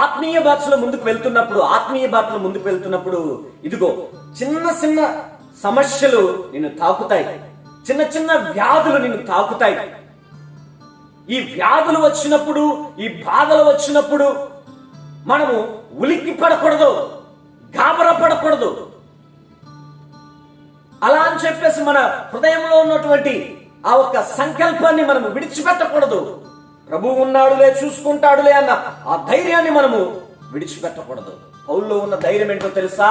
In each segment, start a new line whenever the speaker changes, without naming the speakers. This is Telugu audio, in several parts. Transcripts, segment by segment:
ఆత్మీయ బాటలో ముందుకు వెళ్తున్నప్పుడు ఇదిగో చిన్న చిన్న సమస్యలు నిన్ను తాకుతాయి, చిన్న చిన్న వ్యాధులు నిన్ను తాకుతాయి. ఈ వ్యాధులు వచ్చినప్పుడు, ఈ బాధలు వచ్చినప్పుడు మనము ఉలిక్కి పడకూడదు, గాబరా పడకూడదు. అలా అని చెప్పేసి మన హృదయంలో ఉన్నటువంటి ఆ ఒక్క సంకల్పాన్ని మనము విడిచిపెట్టకూడదు. ప్రభువు ఉన్నాడులే, చూసుకుంటాడులే అన్న ఆ ధైర్యాన్ని మనము విడిచిపెట్టకూడదు. పౌల్లో ఉన్న ధైర్యం ఏంటో తెలుసా?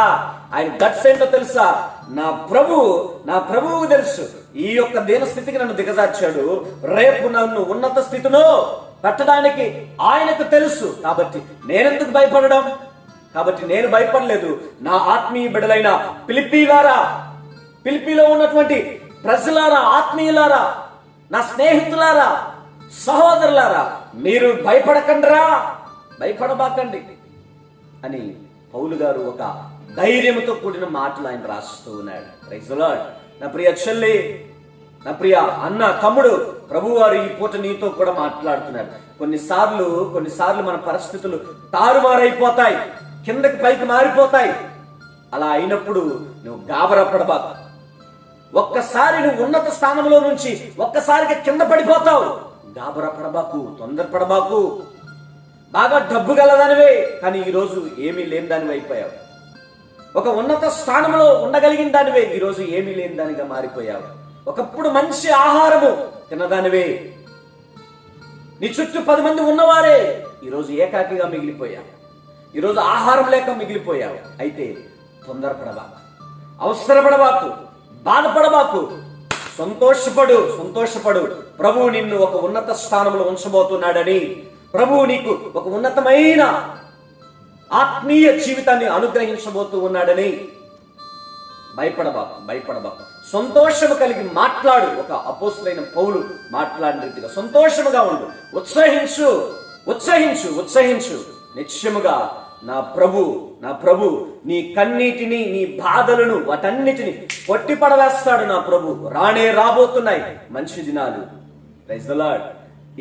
ఆయన గట్స్ ఏంటో తెలుసా? నా ప్రభువుకు తెలుసు ఈ యొక్క దీన స్థితికి నన్ను దిగజార్చాడు, రేపు నన్ను ఉన్నత స్థితిలో పెట్టడానికి ఆయనకు తెలుసు. కాబట్టి నేనెందుకు భయపడడం? కాబట్టి నేను భయపడలేదు. నా ఆత్మీయ బిడ్డలైన ఫిలిప్పీలో ఉన్నటువంటి ప్రజలారా, ఆత్మీయులారా, నా స్నేహితులారా, సహోదరులారా, మీరు భయపడబాకండి అని పౌలు గారు ఒక ధైర్యంతో కూడిన మాటలు ఆయన రాస్తూ ఉన్నాడు. Praise the Lord. నా ప్రియ చెల్లి, నా ప్రియ అన్న, తమ్ముడు, ప్రభువారు ఈ పూట నీతో కూడా మాట్లాడుతున్నారు. కొన్నిసార్లు మన పరిస్థితులు తారుమారైపోతాయి, కిందకి పైకి మారిపోతాయి. అలా అయినప్పుడు నువ్వు గాబరా పడబాకు. ఒక్కసారి నువ్వు ఉన్నత స్థానంలో నుంచి ఒక్కసారిగా కింద పడిపోతావు. గాబరా పడబాకు, తొందరపడబాకు. బాగా డబ్బు గలదానివే, కానీ ఈరోజు ఏమీ లేని దానివి అయిపోయావు. ఒక ఉన్నత స్థానంలో ఉండగలిగిన దానివే, ఈరోజు ఏమీ లేని దానిగా మారిపోయావు. ఒకప్పుడు మంచి ఆహారము తిన్నదానివే, నీ చుట్టూ 10 మంది ఉన్నవారే, ఈరోజు ఏకాకిగా మిగిలిపోయావు. ఈరోజు ఆహారం లేక మిగిలిపోయావు. అయితే తొందరపడబాకు, అవసరపడబాకు, బాధపడబాకు. సంతోషపడు. ప్రభువు నిన్ను ఒక ఉన్నత స్థానంలో ఉంచబోతున్నాడని, ప్రభువు నీకు ఒక ఉన్నతమైన ఆత్మీయ జీవితాన్ని అనుగ్రహించబోతూ ఉన్నాడని భయపడబాకు. సంతోషము కలిగి మాట్లాడు. ఒక అపోస్తులైన పౌలు మాట్లాడిన రీతిగా సంతోషముగా ఉండు. ఉత్సహించు. నిశ్చయముగా నా ప్రభు నీ కన్నీటిని, నీ బాధలను, వాటన్నిటిని కొట్టిపడవేస్తాడు. నా ప్రభు రాబోతున్నాయి మంచి దినాలు. Praise the Lord.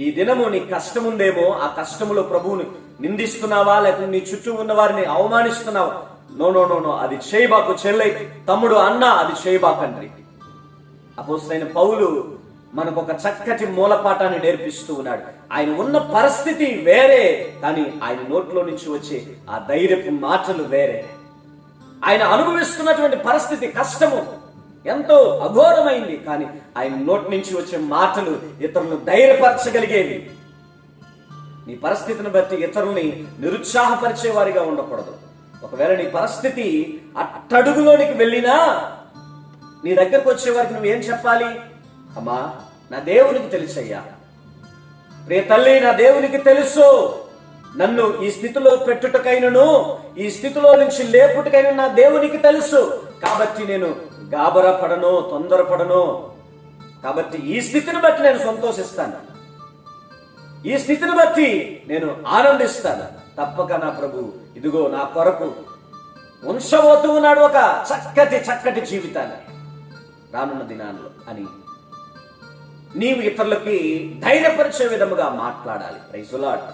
ఈ దినము నీ కష్టం ఉందేమో, ఆ కష్టములో ప్రభువుని నిందిస్తున్నావా, లేకపోతే నీ చుట్టూ ఉన్న వారిని అవమానిస్తున్నావా? నో, అది చేయబాకు చెల్లె, తమ్ముడు, అన్న, అది చేయబాకండ్రి. అపోస్తలుడైన పౌలు మనకు ఒక చక్కటి మూలపాఠాన్ని నేర్పిస్తూ ఉన్నాడు. ఆయన ఉన్న పరిస్థితి వేరే, కానీ ఆయన నోట్లో నుంచి వచ్చే ఆ ధైర్యపు మాటలు వేరే. ఆయన అనుభవిస్తున్నటువంటి పరిస్థితి, కష్టము ఎంతో అఘోరమైంది, కానీ ఆయన నోటి నుంచి వచ్చే మాటలు ఇతరులను ధైర్యపరచగలిగేవి. నీ పరిస్థితిని బట్టి ఇతరుల్ని నిరుత్సాహపరిచే వారిగా ఉండకూడదు. ఒకవేళ నీ పరిస్థితి అట్టడుగులోనికి వెళ్ళినా నీ దగ్గరకు వచ్చే వారికి నువ్వేం చెప్పాలి? అమ్మా, నా దేవునికి తెలుసయ్యా, ప్రియ తల్లి, నా దేవునికి తెలుసు, నన్ను ఈ స్థితిలో పెట్టుటకైనను, ఈ స్థితిలో నుంచి లేపుటకైనా నా దేవునికి తెలుసు. కాబట్టి నేను గాబరా పడను, తొందరపడను. కాబట్టి ఈ స్థితిని బట్టి నేను సంతోషిస్తాను, ఈ స్థితిని బట్టి నేను ఆనందిస్తాను. తప్పక నా ప్రభు ఇదిగో నా కొరకు ఉంచబోతూ ఉన్నాడు ఒక చక్కటి జీవితాన్ని రానున్న దినాల్లో అని నీవు ఇతరులకి ధైర్యపరిచే విధముగా మాట్లాడాలి. Praise the lord.